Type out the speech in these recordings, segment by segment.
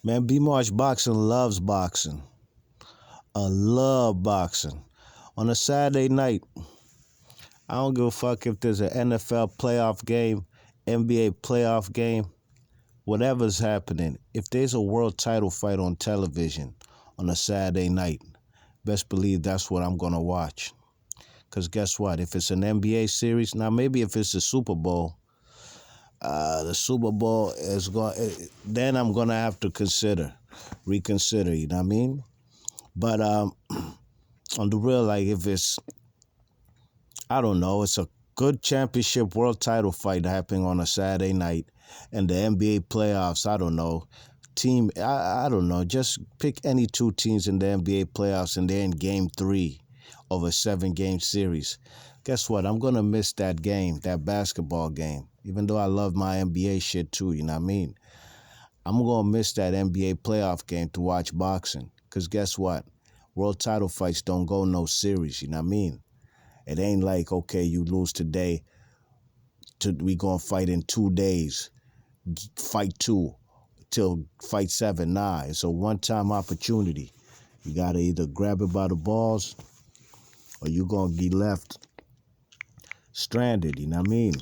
Man, B-March Boxing loves boxing. I love boxing. On a Saturday night, I don't give a fuck if there's an NFL playoff game, NBA playoff game, whatever's happening. If there's a world title fight on television on a Saturday night, best believe that's what I'm going to watch. Because guess what? If it's an NBA series, now maybe if it's the Super Bowl, the Super Bowl is going, then I'm going to have to reconsider, you know what I mean? But on the real, like if it's, I don't know, it's a good championship world title fight happening on a Saturday night and the NBA playoffs, I don't know, I don't know, just pick any two teams in the NBA playoffs and they're in game 3 of a 7-game series. Guess what? I'm going to miss that game, that basketball game, even though I love my NBA shit too, you know what I mean? I'm going to miss that NBA playoff game to watch boxing because guess what? World title fights don't go no series, you know what I mean? It ain't like, okay, you lose today, we going to fight in 2 days, fight 2 till fight 7. Nah, it's a one-time opportunity. You got to either grab it by the balls or you're going to be left stranded, you know what I mean?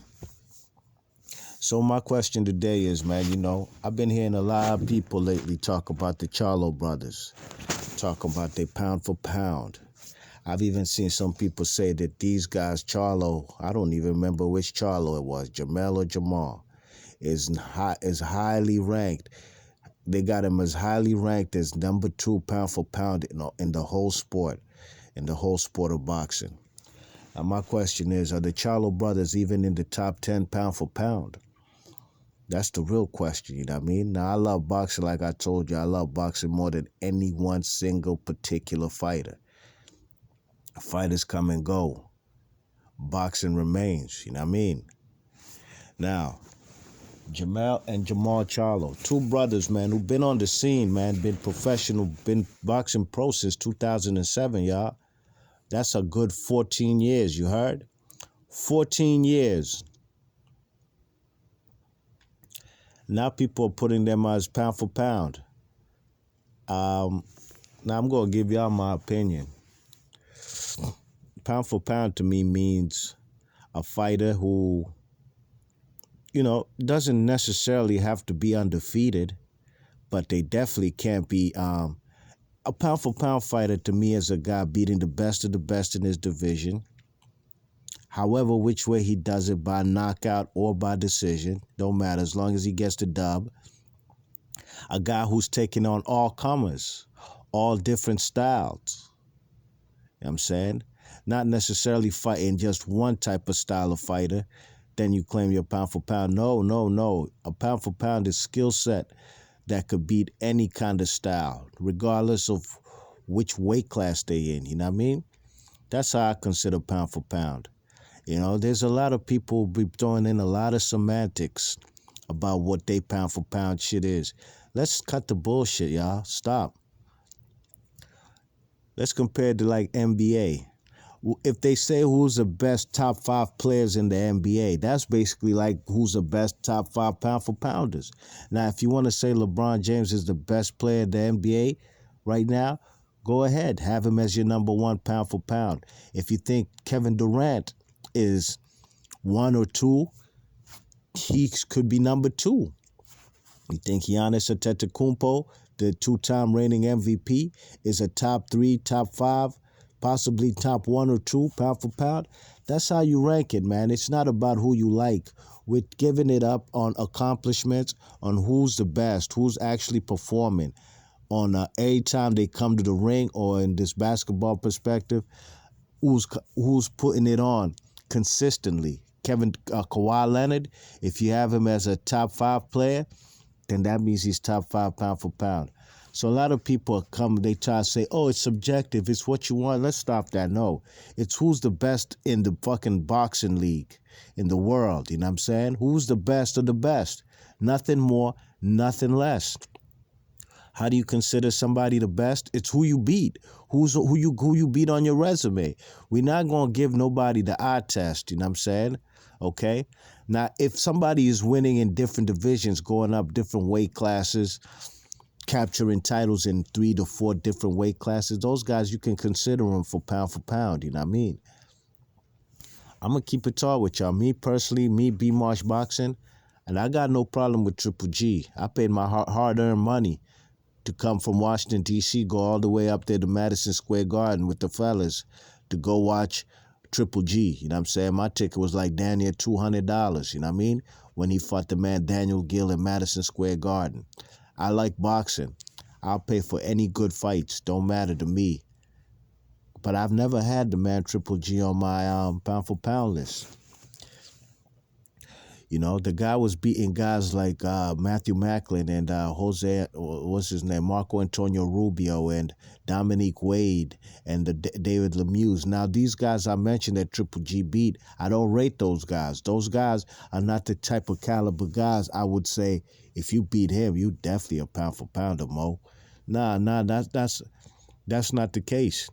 So my question today is, man, you know, I've been hearing a lot of people lately talk about the Charlo brothers, talk about their pound for pound. I've even seen some people say that these guys, Charlo, I don't even remember which Charlo it was, Jamel or Jamal, is highly ranked. They got him as highly ranked as number 2 pound for pound in the whole sport, of boxing. Now my question is, are the Charlo brothers even in the top 10 pound for pound? That's the real question, you know what I mean? Now, I love boxing, like I told you. I love boxing more than any one single particular fighter. Fighters come and go. Boxing remains, you know what I mean? Now, Jamel and Jamal Charlo, 2 brothers, man, who've been on the scene, man, been professional, been boxing pro since 2007, y'all. That's a good 14 years, you heard? 14 years. Now people are putting them as pound for pound. Now I'm going to give y'all my opinion. Pound for pound to me means a fighter who, you know, doesn't necessarily have to be undefeated, but they definitely can't be. A pound for pound fighter to me is a guy beating the best of the best in his division. However, which way he does it, by knockout or by decision, don't matter as long as he gets the dub. A guy who's taking on all comers, all different styles. You know what I'm saying? Not necessarily fighting just one type of style of fighter, then you claim you're pound for pound. No. A pound for pound is skill set that could beat any kind of style, regardless of which weight class they in, you know what I mean? That's how I consider pound for pound. You know, there's a lot of people be throwing in a lot of semantics about what they pound for pound shit is. Let's cut the bullshit, y'all. Stop. Let's compare it to like NBA. If they say who's the best top 5 players in the NBA, that's basically like who's the best top 5 pound for pounders. Now, if you want to say LeBron James is the best player in the NBA right now, go ahead. Have him as your number 1 pound for pound. If you think Kevin Durant is 1 or 2, he could be number 2. You think Giannis Antetokounmpo, the 2-time reigning MVP, is a top 3, top 5, possibly top 1 or 2 pound for pound? That's how you rank it, man. It's not about who you like. We're giving it up on accomplishments, on who's the best, who's actually performing. On every time they come to the ring, or in this basketball perspective, who's putting it on consistently. Kawhi Leonard, if you have him as a top 5 player, then that means he's top 5 pound for pound. So a lot of people they try to say, oh, it's subjective, it's what you want. Let's stop that. No, it's who's the best in the fucking boxing league in the world, you know what I'm saying? Who's the best of the best? Nothing more, nothing less. How do you consider somebody the best? It's who you beat. Who you beat on your resume. We're not going to give nobody the eye test, you know what I'm saying? Okay? Now, if somebody is winning in different divisions, going up different weight classes, capturing titles in 3 to 4 different weight classes. Those guys, you can consider them for pound, you know what I mean? I'm going to keep it tall with y'all. Me personally, me, B Marsh Boxing, and I got no problem with Triple G. I paid my hard-earned money to come from Washington, D.C., go all the way up there to Madison Square Garden with the fellas to go watch Triple G. You know what I'm saying? My ticket was like damn near $200, you know what I mean? When he fought the man Daniel Gill in Madison Square Garden. I like boxing. I'll pay for any good fights. Don't matter to me. But I've never had the man Triple G on my pound for pound list. You know, the guy was beating guys like Matthew Macklin and what's his name, Marco Antonio Rubio and Dominique Wade and David Lemieux. Now, these guys I mentioned that Triple G beat, I don't rate those guys. Those guys are not the type of caliber guys I would say, if you beat him, you definitely a pound for pounder, Mo. Nah, that's not the case.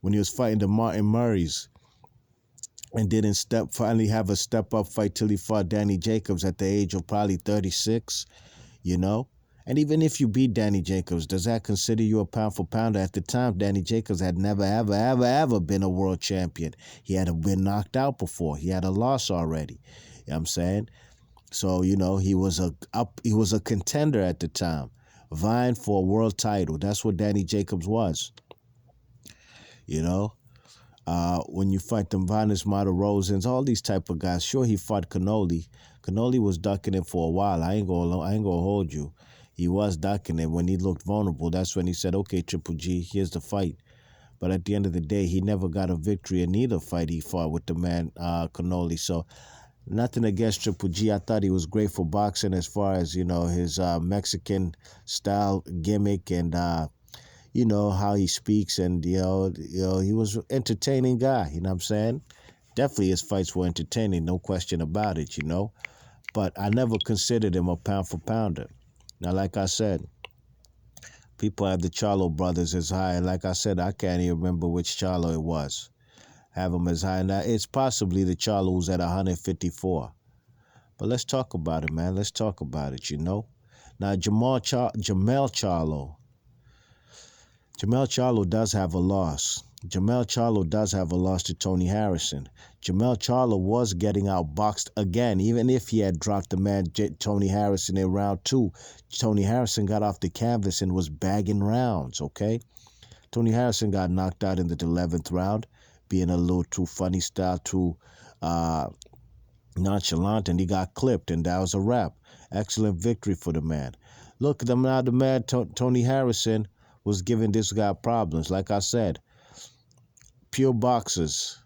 When he was fighting the Martin Murrays, and didn't finally have a step-up fight till he fought Danny Jacobs at the age of probably 36, you know? And even if you beat Danny Jacobs, does that consider you a pound for pounder? At the time, Danny Jacobs had never, ever been a world champion. He had been knocked out before. He had a loss already. You know what I'm saying? So, you know, he was a contender at the time, vying for a world title. That's what Danny Jacobs was, you know? When you fight them Vinus Rosens, all these type of guys. Sure, he fought Cannoli. Cannoli was ducking him for a while. I ain't gonna hold you. He was ducking him when he looked vulnerable. That's when he said, "Okay, Triple G, here's the fight." But at the end of the day, he never got a victory in either fight he fought with the man Cannoli. So nothing against Triple G. I thought he was great for boxing as far as, you know, his Mexican style gimmick and you know, how he speaks, and, you know, he was an entertaining guy, you know what I'm saying? Definitely his fights were entertaining, no question about it, you know? But I never considered him a pound for pounder. Now, like I said, people have the Charlo brothers as high, and like I said, I can't even remember which Charlo it was. Have them as high. Now, it's possibly the Charlo who's at 154. But let's talk about it, man. Let's talk about it, you know? Now, Jamel Charlo does have a loss. Jamel Charlo does have a loss to Tony Harrison. Jamel Charlo was getting outboxed again, even if he had dropped the man Tony Harrison in round 2. Tony Harrison got off the canvas and was bagging rounds, okay? Tony Harrison got knocked out in the 11th round, being a little too funny style, too nonchalant, and he got clipped, and that was a wrap. Excellent victory for the man. Look, now the man Tony Harrison was giving this guy problems. Like I said, pure boxers,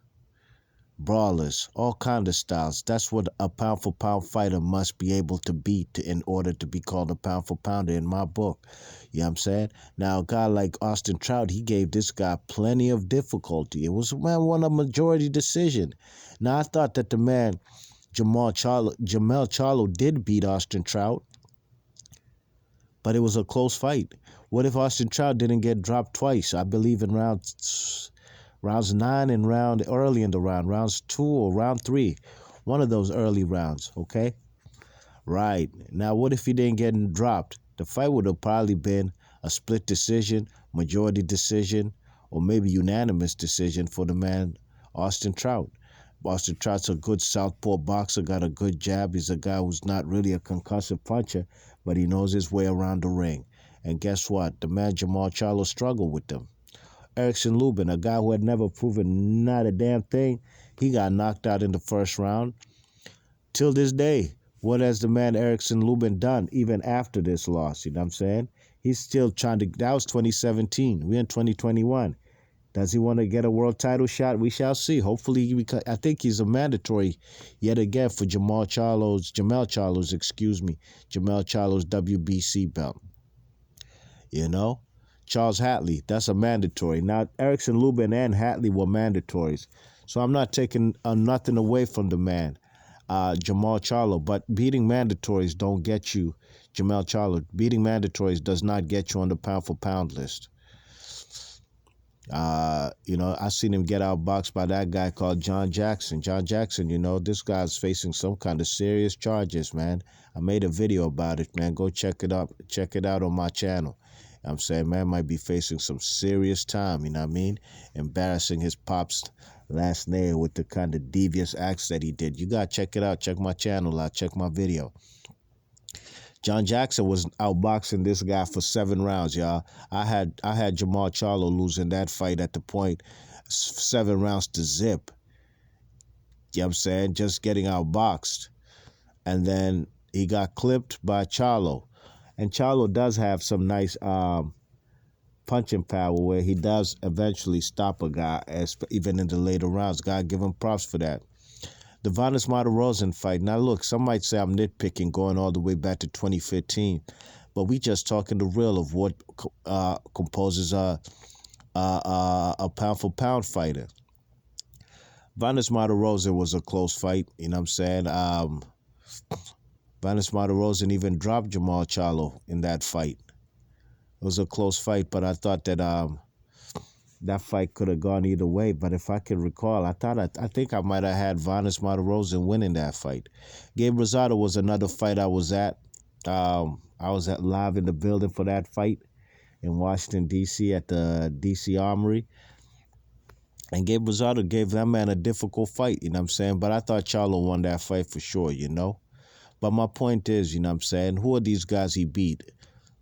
brawlers, all kind of styles. That's what a pound for pound fighter must be able to beat in order to be called a pound for pounder in my book. You know what I'm saying? Now, a guy like Austin Trout, he gave this guy plenty of difficulty. It was, man, one a majority decision. Now, I thought that the man Jamel Charlo did beat Austin Trout, but it was a close fight. What if Austin Trout didn't get dropped twice? I believe in rounds 9 and early in the round, rounds 2 or round 3, one of those early rounds, okay? Right. Now, what if he didn't get dropped? The fight would have probably been a split decision, majority decision, or maybe unanimous decision for the man Austin Trout. Austin Trout's a good southpaw boxer, got a good jab. He's a guy who's not really a concussive puncher, but he knows his way around the ring. And guess what? The man Jamel Charlo struggled with them. Erickson Lubin, a guy who had never proven not a damn thing, he got knocked out in the first round. Till this day, what has the man Erickson Lubin done even after this loss? You know what I'm saying? He's still trying to, that was 2017. We're in 2021. Does he want to get a world title shot? We shall see. Hopefully, because I think he's a mandatory yet again for Jamel Charlo's WBC belt. You know? Charles Hatley, that's a mandatory. Now, Erickson Lubin and Hatley were mandatories. So I'm not taking nothing away from the man, Jamel Charlo. But beating mandatories don't get you, Jamel Charlo. Beating mandatories does not get you on the pound-for-pound list. I seen him get outboxed by that guy called John Jackson. John Jackson, this guy's facing some kind of serious charges, man. I made a video about it, man. Go check it up. Check it out on my channel. I'm saying, man might be facing some serious time, you know what I mean? Embarrassing his pops last name with the kind of devious acts that he did. You gotta check it out. Check my channel out. Check my video. John Jackson was outboxing this guy for 7 rounds, y'all. I had Jamal Charlo losing that fight at the point 7 rounds to zip. You know what I'm saying? Just getting outboxed. And then he got clipped by Charlo. And Charlo does have some nice punching power where he does eventually stop a guy, even in the later rounds. God give him props for that. The Vanes Martirosyan fight. Now, look, some might say I'm nitpicking going all the way back to 2015, but we just talking the real of what composes a pound-for-pound fighter. Vanes Martirosyan was a close fight, you know what I'm saying? Vanes Martirosyan even dropped Jamal Charlo in that fight. It was a close fight, but I thought that that fight could have gone either way. But if I can recall, I think I might have had Vanes Martirosyan winning that fight. Gabe Rosado was another fight I was at. I was at live in the building for that fight in Washington, D.C. at the D.C. Armory. And Gabe Rosado gave that man a difficult fight, you know what I'm saying? But I thought Charlo won that fight for sure, But my point is, you know what I'm saying, who are these guys he beat?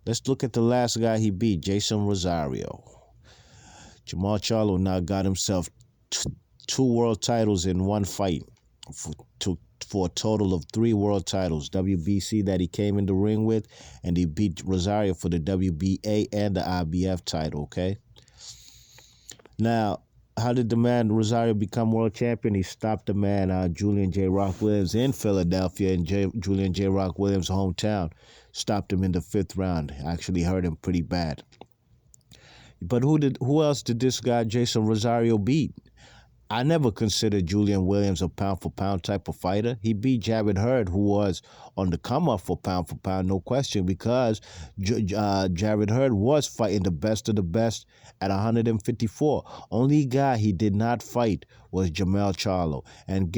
Let's look at the last guy he beat, Jason Rosario. Jamal Charlo now got himself 2 world titles in one fight for a total of 3 world titles. WBC that he came in the ring with, and he beat Rosario for the WBA and the IBF title, okay? Now, how did the man Rosario become world champion? He stopped the man Julian J. Rock Williams in Philadelphia, in Julian J. Rock Williams' hometown. Stopped him in the 5th round. Actually hurt him pretty bad. But who else did this guy Jason Rosario beat? I never considered Julian Williams a pound-for-pound type of fighter. He beat Jared Hurd, who was on the come-up for pound-for-pound, no question, because Jared Hurd was fighting the best of the best at 154. Only guy he did not fight was Jermell Charlo. And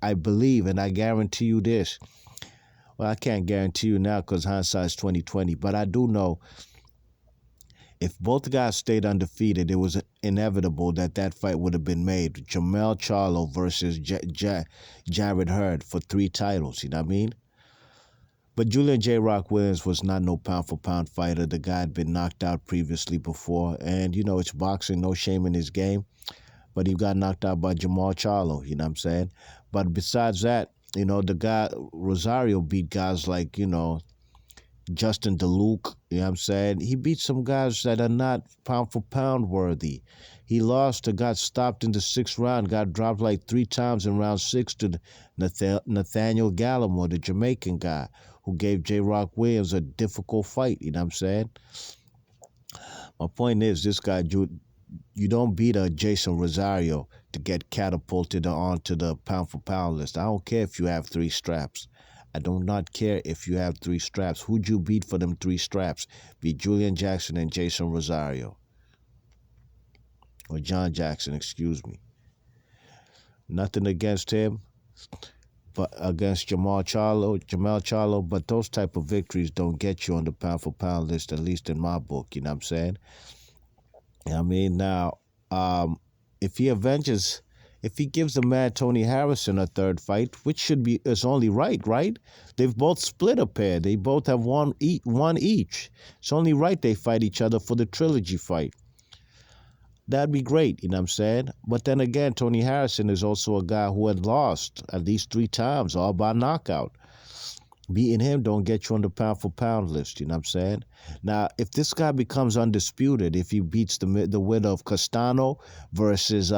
I believe, and I guarantee you this. Well, I can't guarantee you now because hindsight's 2020, but I do know if both guys stayed undefeated, it was inevitable that fight would have been made. Jermell Charlo versus Jared Hurd for 3 titles, you know what I mean? But Julian J. Rock Williams was not no pound-for-pound fighter. The guy had been knocked out previously before. And, it's boxing, no shame in his game. But he got knocked out by Jamal Charlo, you know what I'm saying? But besides that, the guy, Rosario beat guys like, Justin DeLuke, you know what I'm saying? He beat some guys that are not pound-for-pound worthy. He got stopped in the 6th round, got dropped like 3 times in round 6 to Nathaniel Gallimore, the Jamaican guy, who gave J. Rock Williams a difficult fight, you know what I'm saying? My point is, this guy, you don't beat a Jason Rosario to get catapulted onto the pound-for-pound list. I don't care if you have 3 straps. I do not care if you have 3 straps. Who'd you beat for them 3 straps? Beat Julian Jackson and Jason Rosario. Or John Jackson, excuse me. Nothing against him, but against Jamal Charlo. But those type of victories don't get you on the pound-for-pound list, at least in my book, you know what I'm saying? I mean, now, if he gives the man Tony Harrison a 3rd fight, which is only right? They've both split a pair. They both have one each. It's only right they fight each other for the trilogy fight. That'd be great, you know what I'm saying? But then again, Tony Harrison is also a guy who had lost at least 3 times, all by knockout. Beating him don't get you on the pound-for-pound list, you know what I'm saying? Now, if this guy becomes undisputed, if he beats the winner of Castano versus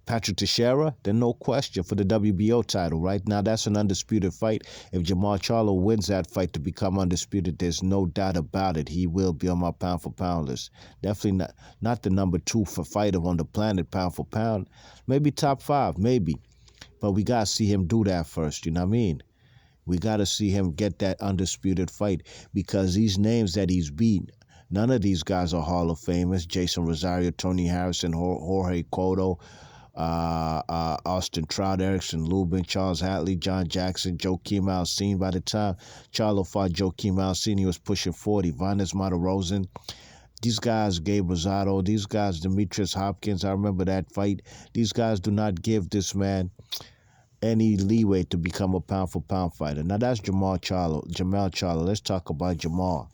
Patrick Teixeira, then no question for the WBO title, right? Now, that's an undisputed fight. If Jamal Charlo wins that fight to become undisputed, there's no doubt about it. He will be on my pound-for-pound list. Definitely not the number 2 for fighter on the planet, pound-for-pound. Maybe top 5, maybe. But we got to see him do that first, you know what I mean? We got to see him get that undisputed fight because these names that he's beat, None of these guys are Hall of Famers. Jason Rosario, Tony Harrison, Jorge Cotto, Austin Trout, Erickson Lubin, Charles Hatley, John Jackson, Joakim Alcine. By the time Charlo fought Joakim Alcine, he was pushing 40. Vandes Matarosen. These guys, Gabe Rosado, these guys, Demetrius Hopkins, I remember that fight. These guys do not give this man any leeway to become a pound-for-pound fighter. Now, that's Jamal Charlo. Let's talk about Jamal.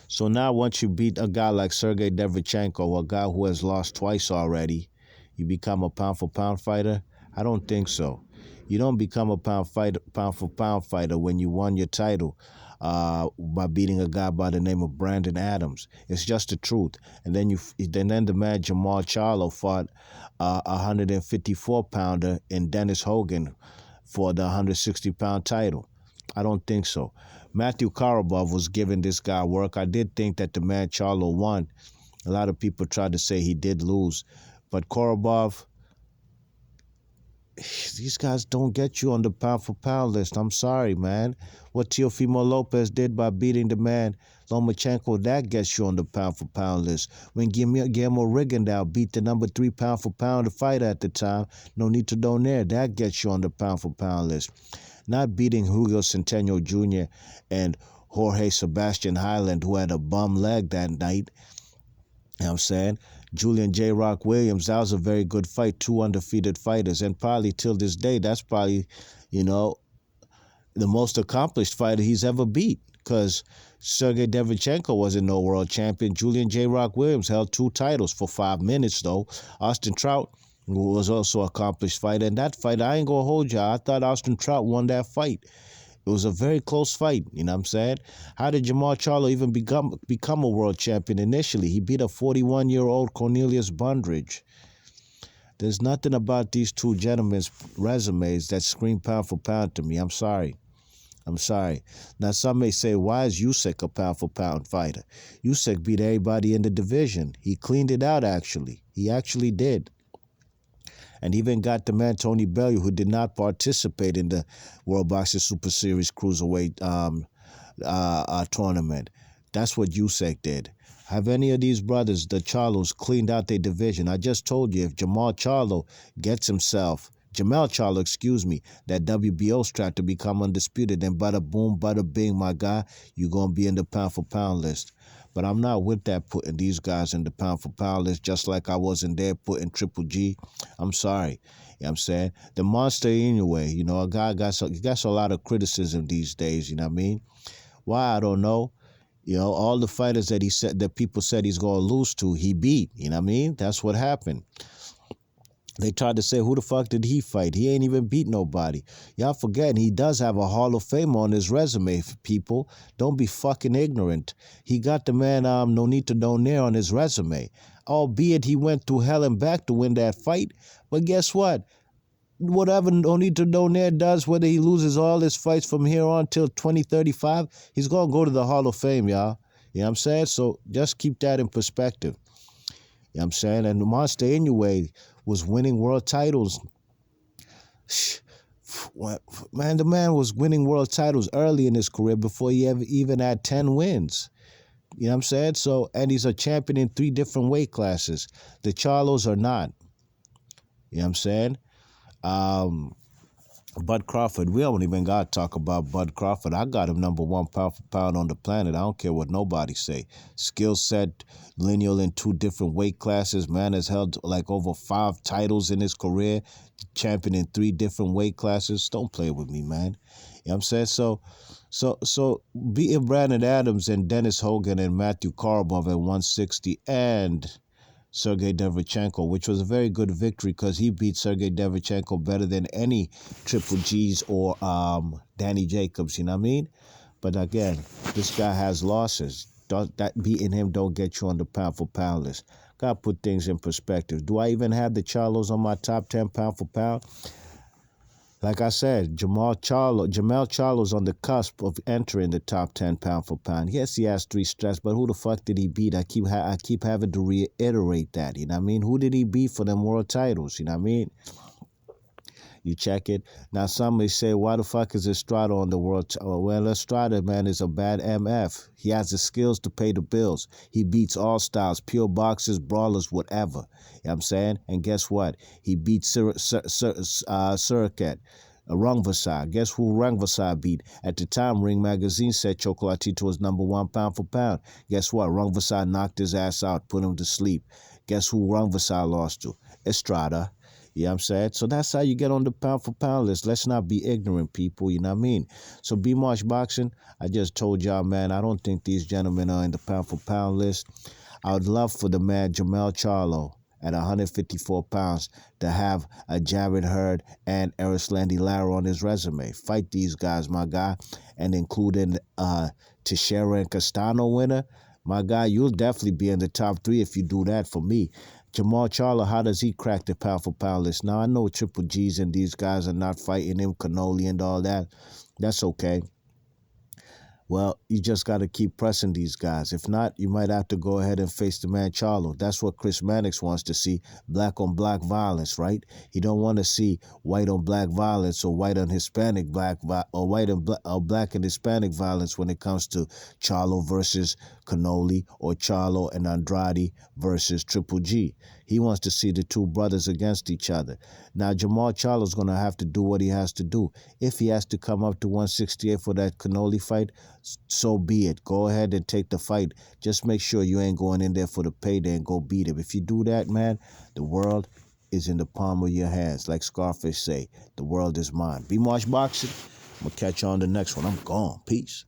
So now once you beat a guy like Sergey Derevyanchenko, a guy who has lost twice already, you become a pound-for-pound fighter? I don't think so. You don't become a pound-for-pound fighter when you won your title by beating a guy by the name of Brandon Adams. It's just the truth. And then the man Jamal Charlo fought a 154-pounder in Dennis Hogan for the 160-pound title. I don't think so. Matthew Korobov was giving this guy work. I did think that the man Charlo won. A lot of people tried to say he did lose. But Korobov, these guys don't get you on the pound-for-pound list. I'm sorry, man. What Teofimo Lopez did by beating the man Lomachenko, that gets you on the pound-for-pound list. When Guillermo Rigondeaux beat the number 3 pound-for-pound fighter at the time, Nonito Donaire, that gets you on the pound-for-pound list. Not beating Hugo Centeno Jr. and Jorge Sebastian Highland, who had a bum leg that night. You know what I'm saying? Julian J. Rock Williams, that was a very good fight. 2 undefeated fighters. And probably till this day, that's probably, the most accomplished fighter he's ever beat. Because Sergey Derevyanchenko wasn't no world champion. Julian J. Rock Williams held 2 titles for 5 minutes, though. Austin Trout was also an accomplished fighter. And that fight, I ain't going to hold you. I thought Austin Trout won that fight. It was a very close fight, you know what I'm saying? How did Jamal Charlo even become a world champion initially? He beat a 41-year-old Cornelius Bundridge. There's nothing about these two gentlemen's resumes that scream pound for pound to me. I'm sorry. Now, some may say, why is Usyk a pound-for-pound fighter? Usyk beat everybody in the division. He cleaned it out, actually. He actually did. And even got the man Tony Bellew, who did not participate in the World Boxing Super Series Cruiserweight tournament. That's what Usyk did. Have any of these brothers, the Charlos, cleaned out their division? I just told you, if Jamal Charlo gets himself, that WBO strap to become undisputed, then bada boom, bada bing, my guy, you're going to be in the pound-for-pound list. But I'm not with that, putting these guys in the pound-for-pound list, just like I wasn't there putting Triple G. I'm sorry. You know what I'm saying? The Monster anyway, a guy got a lot of criticism these days, you know what I mean? Why? I don't know. All the fighters that people said he's going to lose to, he beat, you know what I mean? That's what happened. They tried to say, who the fuck did he fight? He ain't even beat nobody. Y'all forgetting he does have a Hall of Fame on his resume, people. Don't be fucking ignorant. He got the man Nonito Donaire on his resume. Albeit he went through hell and back to win that fight. But guess what? Whatever Nonito Donaire does, whether he loses all his fights from here on till 2035, he's going to go to the Hall of Fame, y'all. You know what I'm saying? So just keep that in perspective. You know what I'm saying? And the Monster anyway was winning world titles. Man, the man was winning world titles early in his career before he ever even had 10 wins. You know what I'm saying? So, and he's a champion in 3 different weight classes. The Charlos are not. You know what I'm saying? Bud Crawford, we don't even got to talk about Bud Crawford. I got him number 1 pound for pound on the planet. I don't care what nobody say. Skill set, lineal in 2 different weight classes. Man has held like over 5 titles in his career. Champion in 3 different weight classes. Don't play with me, man. You know what I'm saying? So beating Brandon Adams and Dennis Hogan and Matthew Korobov at 160 and Sergey Derevyanchenko, which was a very good victory because he beat Sergey Derevyanchenko better than any Triple G's or Danny Jacobs, you know what I mean? But again, this guy has losses. That beating him don't get you on the pound-for-pound list. Got to put things in perspective. Do I even have the Charlos on my top 10 pound-for-pound? Like I said, Jamal Charlo's on the cusp of entering the top 10 pound for pound. Yes, he has 3 strikes, but who the fuck did he beat? I keep having to reiterate that, you know what I mean? Who did he beat for them world titles, you know what I mean? You check it. Now, some may say, why the fuck is Estrada on the world? Well, Estrada, man, is a bad MF. He has the skills to pay the bills. He beats all styles, pure boxers, brawlers, whatever. You know what I'm saying? And guess what? He beats Surracat. Rungvisai. Guess who Rungvisai beat? At the time, Ring Magazine said Chocolatito was #1 pound for pound. Guess what? Rungvisai knocked his ass out, put him to sleep. Guess who Rungvisai lost to? Estrada. You know what I'm saying? So that's how you get on the pound for pound list. Let's not be ignorant, people. You know what I mean? So B-March Boxing, I just told y'all, man, I don't think these gentlemen are in the pound for pound list. I would love for the man Jamel Charlo at 154 pounds to have a Jared Hurd and Erislandy Lara on his resume. Fight these guys, my guy, and including Teixeira and Castano winner. My guy, you'll definitely be in the top 3 if you do that for me. Jamal Charlo, how does he crack the pound for pound list? Now, I know Triple G's and these guys are not fighting him, Cannoli and all that. That's okay. Well, you just got to keep pressing these guys. If not, you might have to go ahead and face the man Charlo. That's what Chris Mannix wants to see, black on black violence, right? He don't want to see white on black violence or white on Hispanic black or white and black and Hispanic violence when it comes to Charlo versus Cannoli or Charlo and Andrade versus Triple G. He wants to see the two brothers against each other. Now, Jamal Charlo's going to have to do what he has to do. If he has to come up to 168 for that Cannoli fight, so be it. Go ahead and take the fight. Just make sure you ain't going in there for the payday and go beat him. If you do that, man, the world is in the palm of your hands. Like Scarface say, the world is mine. B-March Boxing. I'm going to catch you on the next one. I'm gone. Peace.